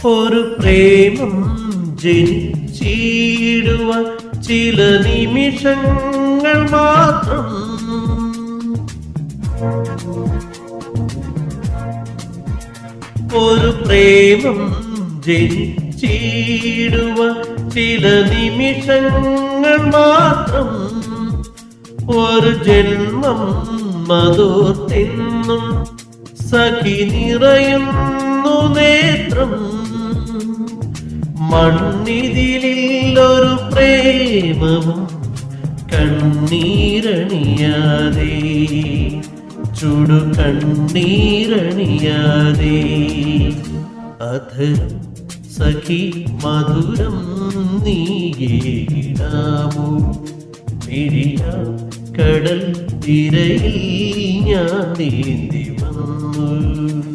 ഒരു പ്രേമം ജനിച്ചിടുവാൻ ചില നിമിഷങ്ങൾ മാത്രം. ഒരു പ്രേമം ജനിച്ചിടുവാൻ ചില നിമിഷങ്ങൾ മാത്രം. ഒരു ജന്മം മധുർത്തെന്നും സഖി നിറയുന്നു നേത്രം. മണ്ണിതിലൊരു പ്രേമവും കണ്ണീരണിയാതെ, ചുടു കണ്ണീരണിയാതെ. അധരം സഖി മധുരം നീയിടാമോ? മിഴിയ കടൽ തിരയിൽ ഞാൻ നീന്തി വന്നു.